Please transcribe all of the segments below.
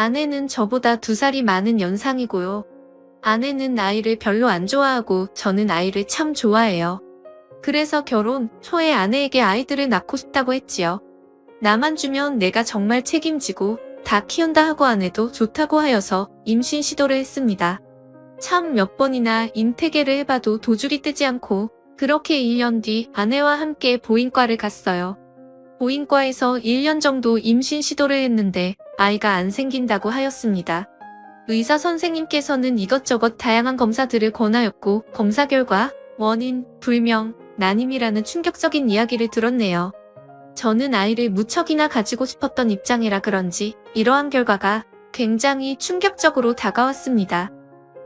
아내는 저보다 2살이 많은 연상이고요. 아내는 아이를 별로 안 좋아하고 저는 아이를 참 좋아해요. 그래서 결혼 초에 아내에게 아이들을 낳고 싶다고 했지요. 나만 주면 내가 정말 책임지고 다 키운다 하고 아내도 좋다고 하여서 임신 시도를 했습니다. 참 몇 번이나 임태계를 해봐도 도줄이 뜨지 않고 그렇게 1년 뒤 아내와 함께 보인과를 갔어요. 보인과에서 1년 정도 임신 시도를 했는데 아이가 안 생긴다고 하였습니다. 의사 선생님께서는 이것저것 다양한 검사들을 권하였고 검사 결과 원인 불명, 난임이라는 충격적인 이야기를 들었네요. 저는 아이를 무척이나 가지고 싶었던 입장이라 그런지 이러한 결과가 굉장히 충격적으로 다가왔습니다.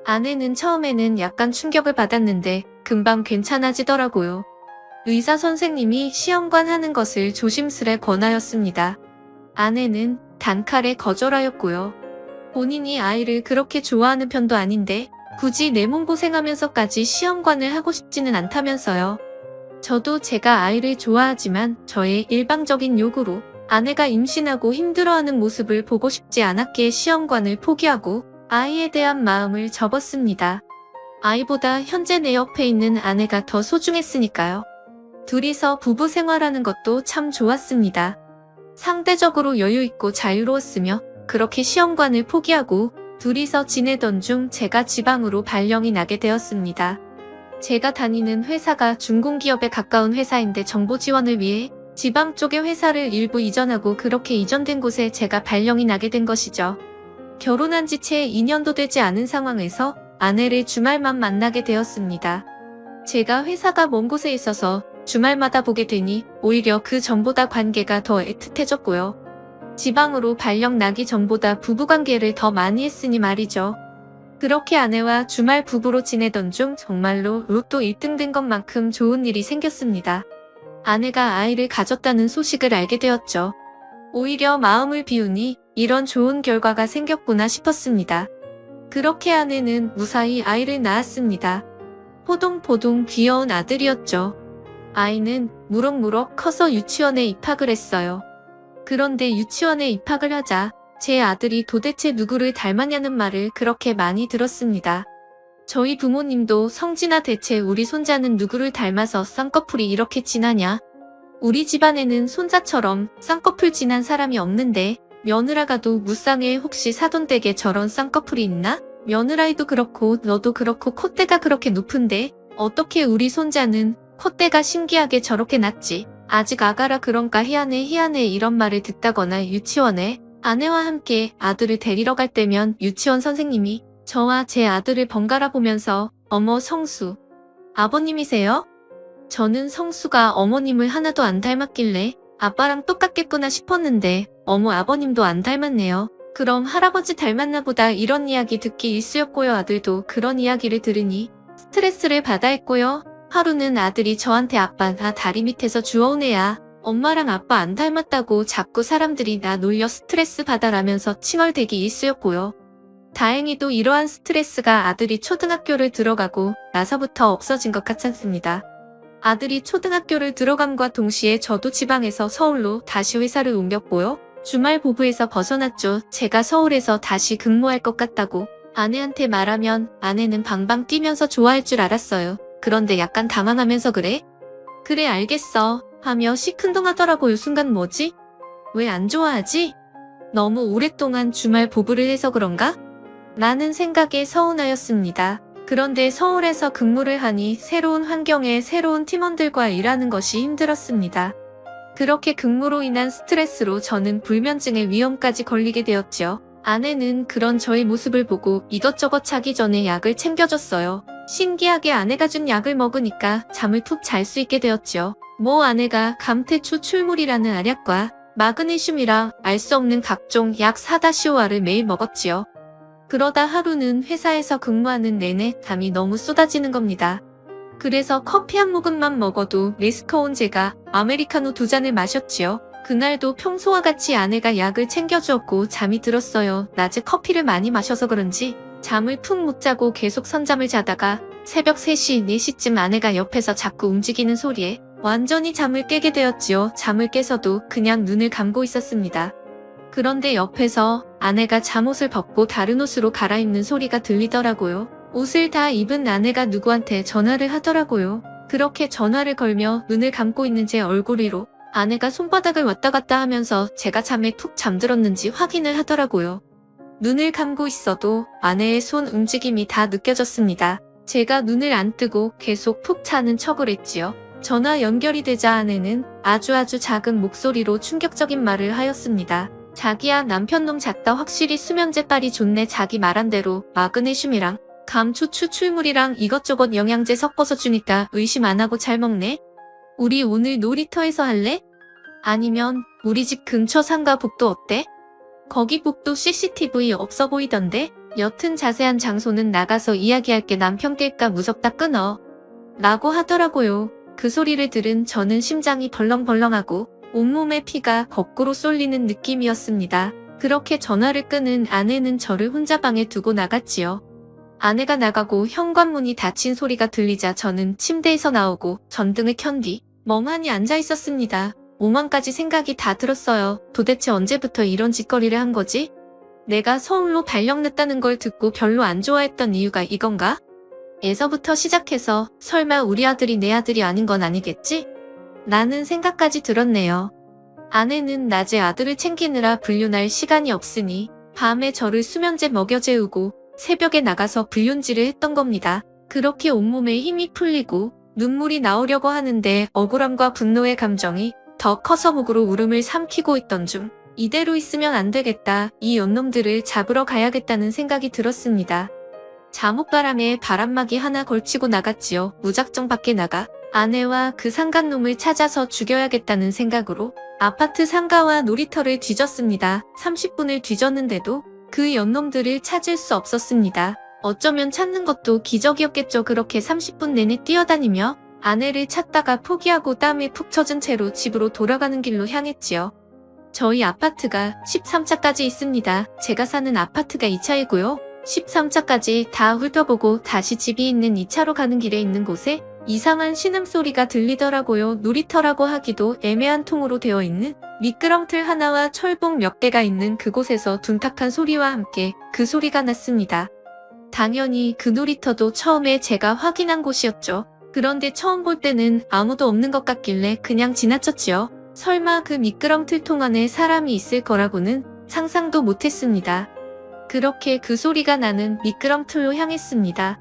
아내는 처음에는 약간 충격을 받았는데 금방 괜찮아지더라고요. 의사 선생님이 시험관 하는 것을 조심스레 권하였습니다. 아내는 단칼에 거절하였고요. 본인이 아이를 그렇게 좋아하는 편도 아닌데 굳이 내 몸 고생하면서까지 시험관을 하고 싶지는 않다면서요. 저도 제가 아이를 좋아하지만 저의 일방적인 요구로 아내가 임신하고 힘들어하는 모습을 보고 싶지 않았기에 시험관을 포기하고 아이에 대한 마음을 접었습니다. 아이보다 현재 내 옆에 있는 아내가 더 소중했으니까요. 둘이서 부부 생활하는 것도 참 좋았습니다. 상대적으로 여유있고 자유로웠으며 그렇게 시험관을 포기하고 둘이서 지내던 중 제가 지방으로 발령이 나게 되었습니다. 제가 다니는 회사가 중공기업에 가까운 회사인데 정보 지원을 위해 지방 쪽의 회사를 일부 이전하고 그렇게 이전된 곳에 제가 발령이 나게 된 것이죠. 결혼한 지 채 2년도 되지 않은 상황에서 아내를 주말만 만나게 되었습니다. 제가 회사가 먼 곳에 있어서 주말마다 보게 되니 오히려 그 전보다 관계가 더 애틋해졌고요. 지방으로 발령 나기 전보다 부부관계를 더 많이 했으니 말이죠. 그렇게 아내와 주말 부부로 지내던 중 정말로 로또 1등 된 것만큼 좋은 일이 생겼습니다. 아내가 아이를 가졌다는 소식을 알게 되었죠. 오히려 마음을 비우니 이런 좋은 결과가 생겼구나 싶었습니다. 그렇게 아내는 무사히 아이를 낳았습니다. 포동포동 귀여운 아들이었죠. 아이는 무럭무럭 커서 유치원에 입학을 했어요. 그런데 유치원에 입학을 하자 제 아들이 도대체 누구를 닮았냐는 말을 그렇게 많이 들었습니다. 저희 부모님도 성진아 대체 우리 손자는 누구를 닮아서 쌍꺼풀이 이렇게 진하냐? 우리 집안에는 손자처럼 쌍꺼풀 진한 사람이 없는데 며느라가도 무쌍에 혹시 사돈댁에 저런 쌍꺼풀이 있나? 며느라이도 그렇고 너도 그렇고 콧대가 그렇게 높은데 어떻게 우리 손자는 콧대가 신기하게 저렇게 낮지? 아직 아가라 그런가 희한해 이런 말을 듣다거나 유치원에 아내와 함께 아들을 데리러 갈 때면 유치원 선생님이 저와 제 아들을 번갈아 보면서 어머 성수, 아버님이세요? 저는 성수가 어머님을 하나도 안 닮았길래 아빠랑 똑같겠구나 싶었는데 어머 아버님도 안 닮았네요. 그럼 할아버지 닮았나 보다 이런 이야기 듣기 일쑤였고요. 아들도 그런 이야기를 들으니 스트레스를 받아 했고요. 하루는 아들이 저한테 아빠 나 다리 밑에서 주워온 애야. 엄마랑 아빠 안 닮았다고 자꾸 사람들이 나 놀려 스트레스 받아라면서 칭얼대기 일쑤였고요. 다행히도 이러한 스트레스가 아들이 초등학교를 들어가고 나서부터 없어진 것 같았습니다. 아들이 초등학교를 들어감과 동시에 저도 지방에서 서울로 다시 회사를 옮겼고요. 주말 부부에서 벗어났죠. 제가 서울에서 다시 근무할 것 같다고 아내한테 말하면 아내는 방방 뛰면서 좋아할 줄 알았어요. 그런데 약간 당황하면서 그래? 그래 알겠어 하며 시큰둥하더라고요. 순간 뭐지? 왜 안 좋아하지? 너무 오랫동안 주말 부부를 해서 그런가? 라는 생각에 서운하였습니다. 그런데 서울에서 근무를 하니 새로운 환경에 새로운 팀원들과 일하는 것이 힘들었습니다. 그렇게 근무로 인한 스트레스로 저는 불면증의 위험까지 걸리게 되었죠. 아내는 그런 저의 모습을 보고 이것저것 자기 전에 약을 챙겨줬어요. 신기하게 아내가 준 약을 먹으니까 잠을 푹 잘 수 있게 되었죠. 아내가 감태초 출물이라는 알약과 마그네슘이랑 알 수 없는 각종 약 사다 시오아를 매일 먹었지요. 그러다 하루는 회사에서 근무하는 내내 담이 너무 쏟아지는 겁니다. 그래서 커피 한 모금만 먹어도 리스크 온 제가 아메리카노 2잔을 마셨지요. 그날도 평소와 같이 아내가 약을 챙겨주었고 잠이 들었어요. 낮에 커피를 많이 마셔서 그런지 잠을 푹 못 자고 계속 선잠을 자다가 새벽 3시, 4시쯤 아내가 옆에서 자꾸 움직이는 소리에 완전히 잠을 깨게 되었지요. 잠을 깨서도 그냥 눈을 감고 있었습니다. 그런데 옆에서 아내가 잠옷을 벗고 다른 옷으로 갈아입는 소리가 들리더라고요. 옷을 다 입은 아내가 누구한테 전화를 하더라고요. 그렇게 전화를 걸며 눈을 감고 있는 제 얼굴 위로 아내가 손바닥을 왔다 갔다 하면서 제가 잠에 푹 잠들었는지 확인을 하더라고요. 눈을 감고 있어도 아내의 손 움직임이 다 느껴졌습니다. 제가 눈을 안 뜨고 계속 푹 자는 척을 했지요. 전화 연결이 되자 아내는 아주 작은 목소리로 충격적인 말을 하였습니다. 자기야, 남편놈 잤다. 확실히 수면제 빨이 좋네. 자기 말한 대로 마그네슘이랑 감초 추출물이랑 이것저것 영양제 섞어서 주니까 의심 안 하고 잘 먹네. 우리 오늘 놀이터에서 할래? 아니면 우리 집 근처 상가 복도 어때? 거기 복도 CCTV 없어 보이던데? 여튼 자세한 장소는 나가서 이야기할게. 남편 깰까 무섭다. 끊어. 라고 하더라고요. 그 소리를 들은 저는 심장이 벌렁벌렁하고 온몸에 피가 거꾸로 쏠리는 느낌이었습니다. 그렇게 전화를 끊은 아내는 저를 혼자 방에 두고 나갔지요. 아내가 나가고 현관문이 닫힌 소리가 들리자 저는 침대에서 나오고 전등을 켠 뒤 멍하니 앉아 있었습니다. 오만가지 생각이 다 들었어요. 도대체 언제부터 이런 짓거리를 한 거지? 내가 서울로 발령 났다는 걸 듣고 별로 안 좋아했던 이유가 이건가? 에서부터 시작해서 설마 우리 아들이 내 아들이 아닌 건 아니겠지? 라는 생각까지 들었네요. 아내는 낮에 아들을 챙기느라 불륜할 시간이 없으니 밤에 저를 수면제 먹여 재우고 새벽에 나가서 불륜질을 했던 겁니다. 그렇게 온몸에 힘이 풀리고 눈물이 나오려고 하는데 억울함과 분노의 감정이 더 커서 목으로 울음을 삼키고 있던 중 이대로 있으면 안 되겠다. 이 연놈들을 잡으러 가야겠다는 생각이 들었습니다. 잠옷바람에 바람막이 하나 걸치고 나갔지요. 무작정 밖에 나가 아내와 그 상간놈을 찾아서 죽여야겠다는 생각으로 아파트 상가와 놀이터를 뒤졌습니다. 30분을 뒤졌는데도 그 연놈들을 찾을 수 없었습니다. 어쩌면 찾는 것도 기적이었겠죠. 그렇게 30분 내내 뛰어다니며 아내를 찾다가 포기하고 땀에 푹 젖은 채로 집으로 돌아가는 길로 향했지요. 저희 아파트가 13차까지 있습니다. 제가 사는 아파트가 2차이고요. 13차까지 다 훑어보고 다시 집이 있는 2차로 가는 길에 있는 곳에 이상한 신음소리가 들리더라고요. 놀이터라고 하기도 애매한 통으로 되어 있는 미끄럼틀 하나와 철봉 몇 개가 있는 그곳에서 둔탁한 소리와 함께 그 소리가 났습니다. 당연히 그 놀이터도 처음에 제가 확인한 곳이었죠. 그런데 처음 볼 때는 아무도 없는 것 같길래 그냥 지나쳤지요. 설마 그 미끄럼틀 통 안에 사람이 있을 거라고는 상상도 못했습니다. 그렇게 그 소리가 나는 미끄럼틀로 향했습니다.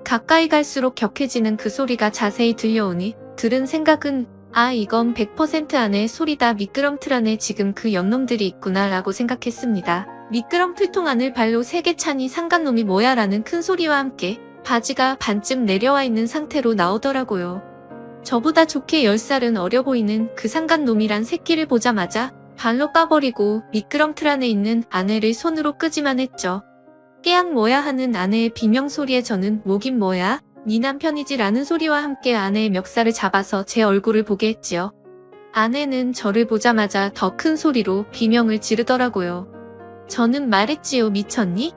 가까이 갈수록 격해지는 그 소리가 자세히 들려오니 들은 생각은 이건 100% 안에 소리다. 미끄럼틀 안에 지금 그 연놈들이 있구나 라고 생각했습니다. 미끄럼틀통 안을 발로 세게 차니 상간놈이 뭐야 라는 큰 소리와 함께 바지가 반쯤 내려와 있는 상태로 나오더라고요. 저보다 좋게 10살은 어려 보이는 그 상간놈이란 새끼를 보자마자 발로 까버리고 미끄럼틀 안에 있는 아내를 손으로 끄지만 했죠. 깨악 뭐야 하는 아내의 비명소리에 저는 뭐긴 뭐야? 네 남편이지 라는 소리와 함께 아내의 멱살을 잡아서 제 얼굴을 보게 했지요. 아내는 저를 보자마자 더 큰 소리로 비명을 지르더라고요. 저는 말했지요. 미쳤니?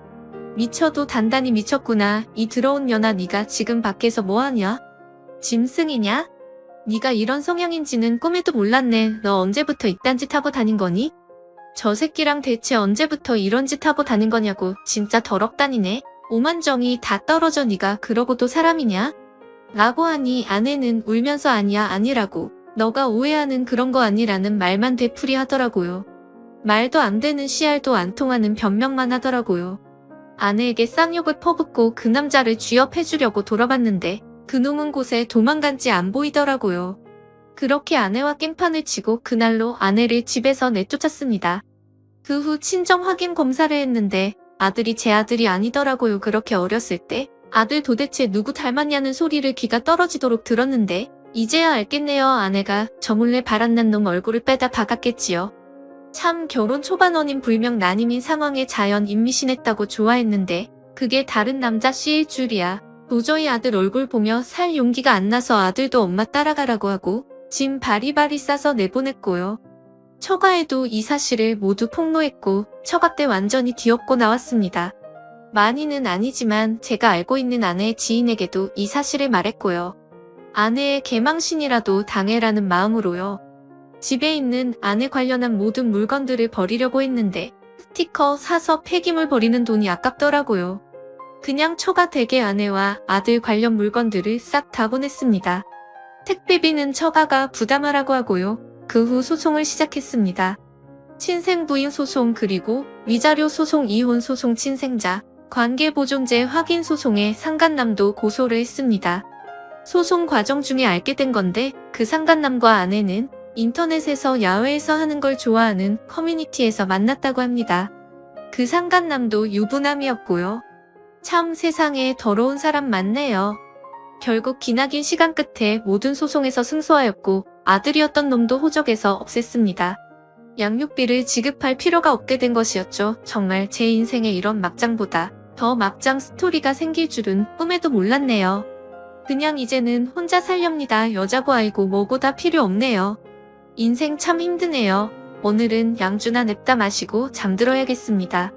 미쳐도 단단히 미쳤구나. 이 더러운 년아, 네가 지금 밖에서 뭐하냐? 짐승이냐? 네가 이런 성향인지는 꿈에도 몰랐네. 너 언제부터 이딴 짓 하고 다닌 거니? 저 새끼랑 대체 언제부터 이런 짓 하고 다닌 거냐고. 진짜 더럽다니네. 오만정이 다 떨어져. 네가 그러고도 사람이냐? 라고 하니 아내는 울면서 아니야 아니라고. 너가 오해하는 그런 거 아니라는 말만 되풀이 하더라고요. 말도 안 되는 씨알도 안 통하는 변명만 하더라고요. 아내에게 쌍욕을 퍼붓고 그 남자를 쥐업해주려고 돌아봤는데 그놈은 곳에 도망간지 안 보이더라고요. 그렇게 아내와 깽판을 치고 그날로 아내를 집에서 내쫓았습니다. 그 후 친정 확인 검사를 했는데 아들이 제 아들이 아니더라고요. 그렇게 어렸을 때 아들 도대체 누구 닮았냐는 소리를 귀가 떨어지도록 들었는데 이제야 알겠네요. 아내가 저 몰래 바람난 놈 얼굴을 빼다 박았겠지요. 참 결혼 초반 원인 불명 난임인 상황에 자연 임신했다고 좋아했는데 그게 다른 남자 씨일 줄이야. 도저히 아들 얼굴 보며 살 용기가 안 나서 아들도 엄마 따라가라고 하고 짐 바리바리 싸서 내보냈고요. 처가에도 이 사실을 모두 폭로했고 처가 때 완전히 뒤엎고 나왔습니다. 많이는 아니지만 제가 알고 있는 아내의 지인에게도 이 사실을 말했고요. 아내의 개망신이라도 당해라는 마음으로요. 집에 있는 아내 관련한 모든 물건들을 버리려고 했는데 스티커 사서 폐기물 버리는 돈이 아깝더라고요. 그냥 초가 댁에 아내와 아들 관련 물건들을 싹 다 보냈습니다. 택배비는 처가가 부담하라고 하고요. 그 후 소송을 시작했습니다. 친생부인 소송 그리고 위자료 소송 이혼 소송 친생자 관계보존제 확인 소송에 상간남도 고소를 했습니다. 소송 과정 중에 알게 된 건데 그 상간남과 아내는 인터넷에서 야외에서 하는 걸 좋아하는 커뮤니티에서 만났다고 합니다. 그 상간남도 유부남이었고요. 참 세상에 더러운 사람 많네요. 결국 기나긴 시간 끝에 모든 소송에서 승소하였고 아들이었던 놈도 호적에서 없앴습니다. 양육비를 지급할 필요가 없게 된 것이었죠. 정말 제 인생에 이런 막장보다 더 막장 스토리가 생길 줄은 꿈에도 몰랐네요. 그냥 이제는 혼자 살렵니다. 여자고 아이고 뭐고 다 필요 없네요. 인생 참 힘드네요. 오늘은 양주나 냅다 마시고 잠들어야겠습니다.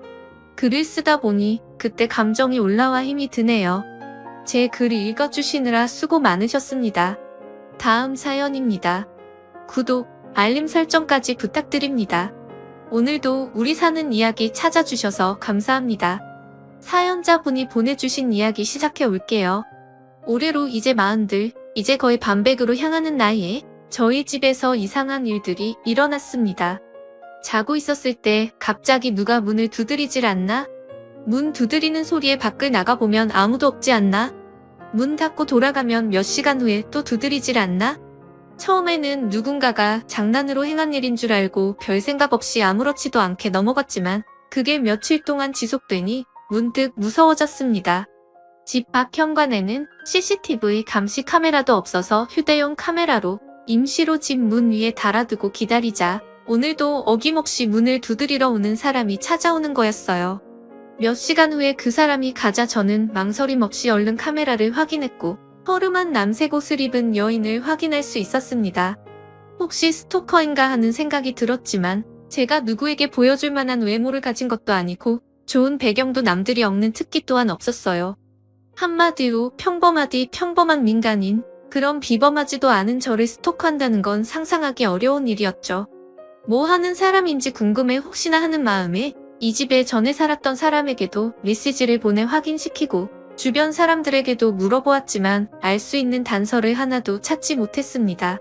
글을 쓰다 보니 그때 감정이 올라와 힘이 드네요. 제 글을 읽어주시느라 수고 많으셨습니다. 다음 사연입니다. 구독, 알림 설정까지 부탁드립니다. 오늘도 우리 사는 이야기 찾아주셔서 감사합니다. 사연자분이 보내주신 이야기 시작해 올게요. 올해로 이제 40, 이제 거의 반백으로 향하는 나이에 저희 집에서 이상한 일들이 일어났습니다. 자고 있었을 때 갑자기 누가 문을 두드리질 않나? 문 두드리는 소리에 밖을 나가보면 아무도 없지 않나? 문 닫고 돌아가면 몇 시간 후에 또 두드리질 않나? 처음에는 누군가가 장난으로 행한 일인 줄 알고 별 생각 없이 아무렇지도 않게 넘어갔지만 그게 며칠 동안 지속되니 문득 무서워졌습니다. 집 밖 현관에는 CCTV 감시 카메라도 없어서 휴대용 카메라로 임시로 집 문 위에 달아두고 기다리자 오늘도 어김없이 문을 두드리러 오는 사람이 찾아오는 거였어요. 몇 시간 후에 그 사람이 가자 저는 망설임 없이 얼른 카메라를 확인했고 허름한 남색 옷을 입은 여인을 확인할 수 있었습니다. 혹시 스토커인가 하는 생각이 들었지만 제가 누구에게 보여줄 만한 외모를 가진 것도 아니고 좋은 배경도 남들이 없는 특기 또한 없었어요. 한마디로 평범한 민간인, 그런 비범하지도 않은 저를 스토커한다는 건 상상하기 어려운 일이었죠. 뭐 하는 사람인지 궁금해 혹시나 하는 마음에 이 집에 전에 살았던 사람에게도 메시지를 보내 확인시키고 주변 사람들에게도 물어보았지만 알 수 있는 단서를 하나도 찾지 못했습니다.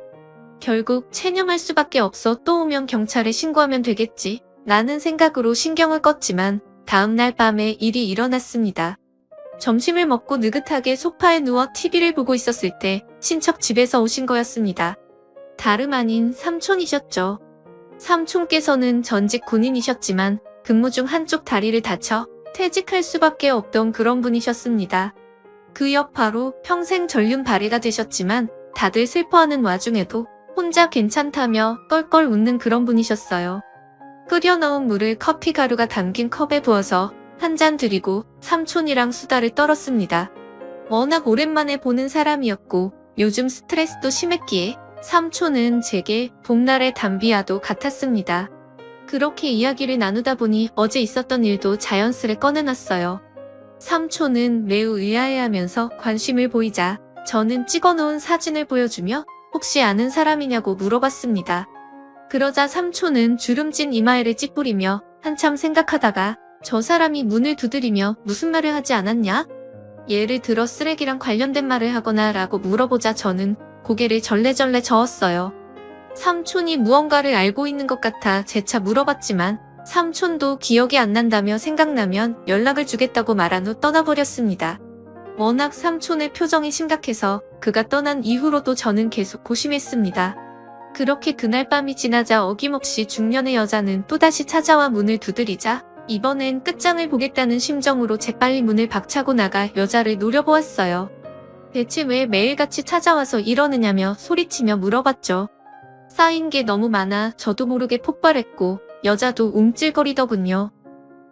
결국 체념할 수밖에 없어 또 오면 경찰에 신고하면 되겠지 라는 생각으로 신경을 껐지만 다음날 밤에 일이 일어났습니다. 점심을 먹고 느긋하게 소파에 누워 TV를 보고 있었을 때 친척 집에서 오신 거였습니다. 다름 아닌 삼촌이셨죠. 삼촌께서는 전직 군인이셨지만 근무 중 한쪽 다리를 다쳐 퇴직할 수밖에 없던 그런 분이셨습니다. 그 여파로 평생 전륜 발해가 되셨지만 다들 슬퍼하는 와중에도 혼자 괜찮다며 껄껄 웃는 그런 분이셨어요. 끓여 넣은 물을 커피 가루가 담긴 컵에 부어서 한 잔 드리고 삼촌이랑 수다를 떨었습니다. 워낙 오랜만에 보는 사람이었고 요즘 스트레스도 심했기에 삼촌은 제게 봄날의 담비아도 같았습니다. 그렇게 이야기를 나누다 보니 어제 있었던 일도 자연스레 꺼내놨어요. 삼촌은 매우 의아해하면서 관심을 보이자 저는 찍어놓은 사진을 보여주며 혹시 아는 사람이냐고 물어봤습니다. 그러자 삼촌은 주름진 이마에를 찌푸리며 한참 생각하다가 저 사람이 문을 두드리며 무슨 말을 하지 않았냐? 예를 들어 쓰레기랑 관련된 말을 하거나 라고 물어보자 저는 고개를 절레절레 저었어요. 삼촌이 무언가를 알고 있는 것 같아 재차 물어봤지만 삼촌도 기억이 안 난다며 생각나면 연락을 주겠다고 말한 후 떠나버렸습니다. 워낙 삼촌의 표정이 심각해서 그가 떠난 이후로도 저는 계속 고심했습니다. 그렇게 그날 밤이 지나자 어김없이 중년의 여자는 또다시 찾아와 문을 두드리자 이번엔 끝장을 보겠다는 심정으로 재빨리 문을 박차고 나가 여자를 노려보았어요. 대체 왜 매일같이 찾아와서 이러느냐며 소리치며 물어봤죠. 쌓인 게 너무 많아 저도 모르게 폭발했고 여자도 움찔거리더군요.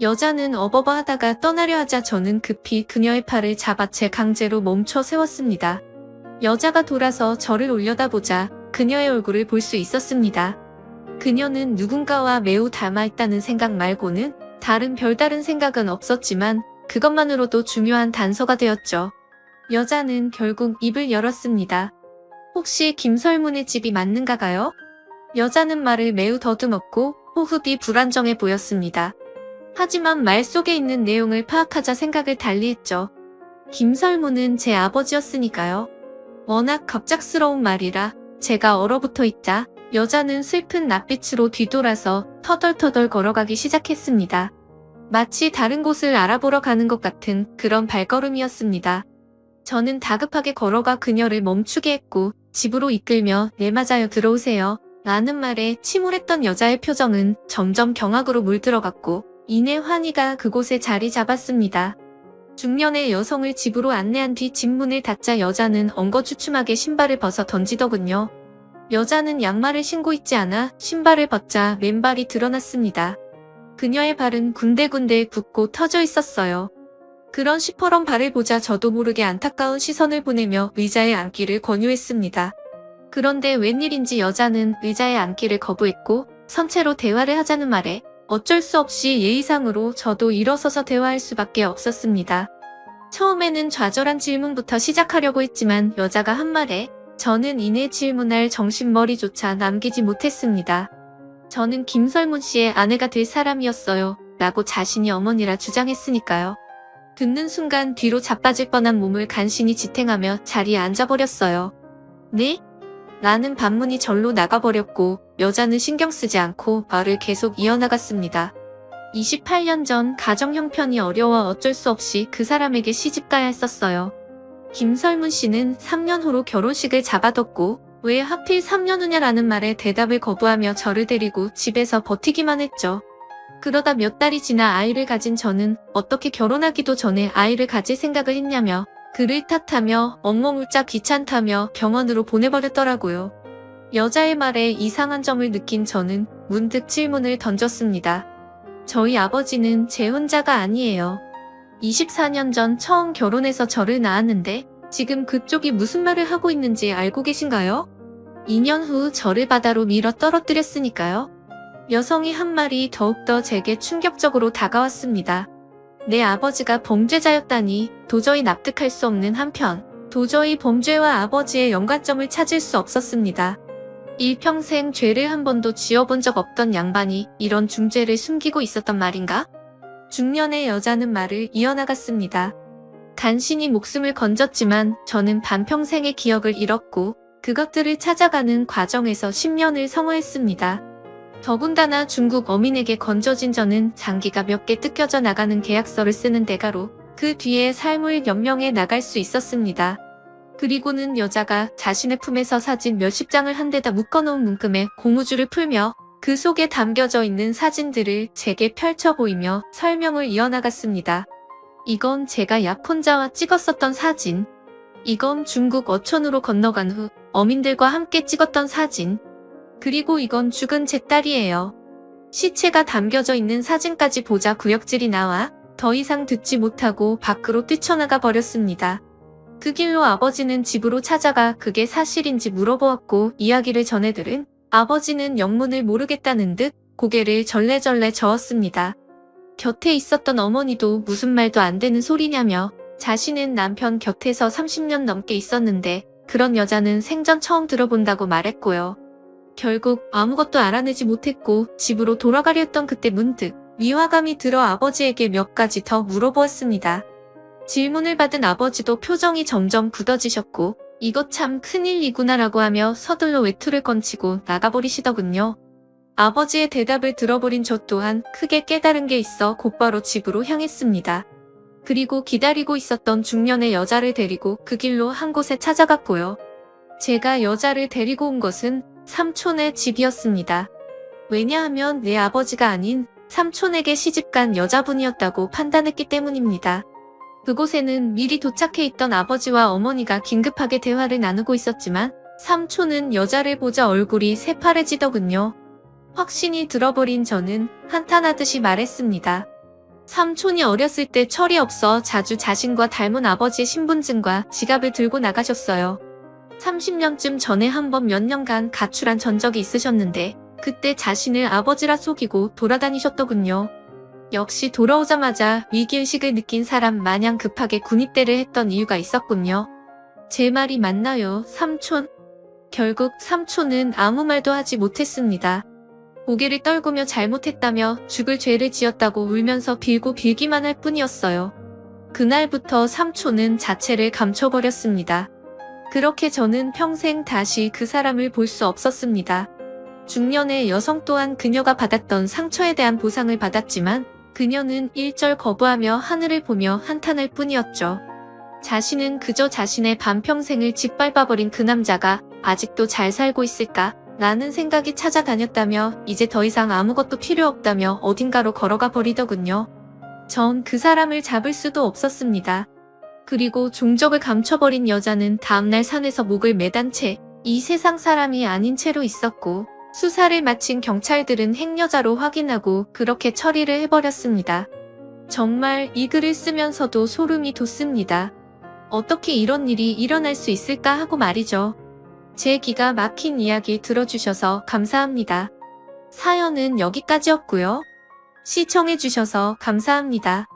여자는 어버버 하다가 떠나려 하자 저는 급히 그녀의 팔을 잡아 채 강제로 멈춰 세웠습니다. 여자가 돌아서 저를 올려다보자 그녀의 얼굴을 볼 수 있었습니다. 그녀는 누군가와 매우 닮아있다는 생각 말고는 별다른 생각은 없었지만 그것만으로도 중요한 단서가 되었죠. 여자는 결국 입을 열었습니다. 혹시 김설문의 집이 맞는가요? 여자는 말을 매우 더듬었고 호흡이 불안정해 보였습니다. 하지만 말 속에 있는 내용을 파악하자 생각을 달리했죠. 김설무는 제 아버지였으니까요. 워낙 갑작스러운 말이라 제가 얼어붙어 있자 여자는 슬픈 낯빛으로 뒤돌아서 터덜터덜 걸어가기 시작했습니다. 마치 다른 곳을 알아보러 가는 것 같은 그런 발걸음이었습니다. 저는 다급하게 걸어가 그녀를 멈추게 했고 집으로 이끌며 "네 맞아요, 들어오세요" 라는 말에 침울했던 여자의 표정은 점점 경악으로 물들어갔고 이내 환희가 그곳에 자리 잡았습니다. 중년의 여성을 집으로 안내한 뒤 집 문을 닫자 여자는 엉거주춤하게 신발을 벗어 던지더군요. 여자는 양말을 신고 있지 않아 신발을 벗자 맨발이 드러났습니다. 그녀의 발은 군데군데 붓고 터져 있었어요. 그런 시퍼런 발을 보자 저도 모르게 안타까운 시선을 보내며 의자에 앉기를 권유했습니다. 그런데 웬일인지 여자는 의자에 앉기를 거부했고 선체로 대화를 하자는 말에 어쩔 수 없이 예의상으로 저도 일어서서 대화할 수밖에 없었습니다. 처음에는 좌절한 질문부터 시작하려고 했지만 여자가 한 말에 저는 이내 질문할 정신머리조차 남기지 못했습니다. 저는 김설문 씨의 아내가 될 사람이었어요 라고 자신이 어머니라 주장했으니까요. 듣는 순간 뒤로 자빠질 뻔한 몸을 간신히 지탱하며 자리에 앉아버렸어요. "네?" 라는 반문이 절로 나가버렸고 여자는 신경 쓰지 않고 말을 계속 이어나갔습니다. 28년 전 가정 형편이 어려워 어쩔 수 없이 그 사람에게 시집가야 했었어요. 김설문 씨는 3년 후로 결혼식을 잡아뒀고 왜 하필 3년 후냐라는 말에 대답을 거부하며 저를 데리고 집에서 버티기만 했죠. 그러다 몇 달이 지나 아이를 가진 저는 어떻게 결혼하기도 전에 아이를 가질 생각을 했냐며 그를 탓하며 엉엉울짝 귀찮다며 병원으로 보내버렸더라고요. 여자의 말에 이상한 점을 느낀 저는 문득 질문을 던졌습니다. 저희 아버지는 제 혼자가 아니에요. 24년 전 처음 결혼해서 저를 낳았는데 지금 그쪽이 무슨 말을 하고 있는지 알고 계신가요? 2년 후 저를 바다로 밀어 떨어뜨렸으니까요. 여성이 한 말이 더욱더 제게 충격적으로 다가왔습니다. 내 아버지가 범죄자였다니 도저히 납득할 수 없는 한편 도저히 범죄와 아버지의 연관점을 찾을 수 없었습니다. 일평생 죄를 한 번도 지어본 적 없던 양반이 이런 중죄를 숨기고 있었단 말인가? 중년의 여자는 말을 이어나갔습니다. 간신히 목숨을 건졌지만 저는 반평생의 기억을 잃었고 그것들을 찾아가는 과정에서 10년을 성허했습니다. 더군다나 중국 어민에게 건져진 저는 장기가 몇 개 뜯겨져 나가는 계약서를 쓰는 대가로 그 뒤에 삶을 연명해 나갈 수 있었습니다. 그리고는 여자가 자신의 품에서 사진 몇십 장을 한 데다 묶어놓은 문금에 고무줄을 풀며 그 속에 담겨져 있는 사진들을 제게 펼쳐 보이며 설명을 이어나갔습니다. 이건 제가 약혼자와 찍었었던 사진. 이건 중국 어촌으로 건너간 후 어민들과 함께 찍었던 사진. 그리고 이건 죽은 제 딸이에요. 시체가 담겨져 있는 사진까지 보자 구역질이 나와 더 이상 듣지 못하고 밖으로 뛰쳐나가 버렸습니다. 그 길로 아버지는 집으로 찾아가 그게 사실인지 물어보았고 이야기를 전해들은 아버지는 영문을 모르겠다는 듯 고개를 절레절레 저었습니다. 곁에 있었던 어머니도 무슨 말도 안 되는 소리냐며 자신은 남편 곁에서 30년 넘게 있었는데 그런 여자는 생전 처음 들어본다고 말했고요. 결국 아무것도 알아내지 못했고 집으로 돌아가려 했던 그때 문득 위화감이 들어 아버지에게 몇 가지 더 물어보았습니다. 질문을 받은 아버지도 표정이 점점 굳어지셨고 이것 참 큰일이구나라고 하며 서둘러 외투를 건치고 나가버리시더군요. 아버지의 대답을 들어버린 저 또한 크게 깨달은 게 있어 곧바로 집으로 향했습니다. 그리고 기다리고 있었던 중년의 여자를 데리고 그 길로 한 곳에 찾아갔고요. 제가 여자를 데리고 온 것은 삼촌의 집이었습니다. 왜냐하면 내 아버지가 아닌 삼촌에게 시집간 여자분이었다고 판단했기 때문입니다. 그곳에는 미리 도착해 있던 아버지와 어머니가 긴급하게 대화를 나누고 있었지만 삼촌은 여자를 보자 얼굴이 새파래지더군요. 확신이 들어버린 저는 한탄하듯이 말했습니다. 삼촌이 어렸을 때 철이 없어 자주 자신과 닮은 아버지의 신분증과 지갑을 들고 나가셨어요. 30년쯤 전에 한번 몇 년간 가출한 전적이 있으셨는데 그때 자신을 아버지라 속이고 돌아다니셨더군요. 역시 돌아오자마자 위기의식을 느낀 사람 마냥 급하게 군입대를 했던 이유가 있었군요. 제 말이 맞나요, 삼촌? 결국 삼촌은 아무 말도 하지 못했습니다. 고개를 떨구며 잘못했다며 죽을 죄를 지었다고 울면서 빌고 빌기만 할 뿐이었어요. 그날부터 삼촌은 자체를 감춰버렸습니다. 그렇게 저는 평생 다시 그 사람을 볼 수 없었습니다. 중년의 여성 또한 그녀가 받았던 상처에 대한 보상을 받았지만 그녀는 일절 거부하며 하늘을 보며 한탄할 뿐이었죠. 자신은 그저 자신의 반평생을 짓밟아버린 그 남자가 아직도 잘 살고 있을까? 라는 생각이 찾아다녔다며 이제 더 이상 아무것도 필요 없다며 어딘가로 걸어가 버리더군요. 전 그 사람을 잡을 수도 없었습니다. 그리고 종적을 감춰버린 여자는 다음날 산에서 목을 매단 채 이 세상 사람이 아닌 채로 있었고 수사를 마친 경찰들은 행여자로 확인하고 그렇게 처리를 해버렸습니다. 정말 이 글을 쓰면서도 소름이 돋습니다. 어떻게 이런 일이 일어날 수 있을까 하고 말이죠. 제 기가 막힌 이야기 들어주셔서 감사합니다. 사연은 여기까지였고요. 시청해주셔서 감사합니다.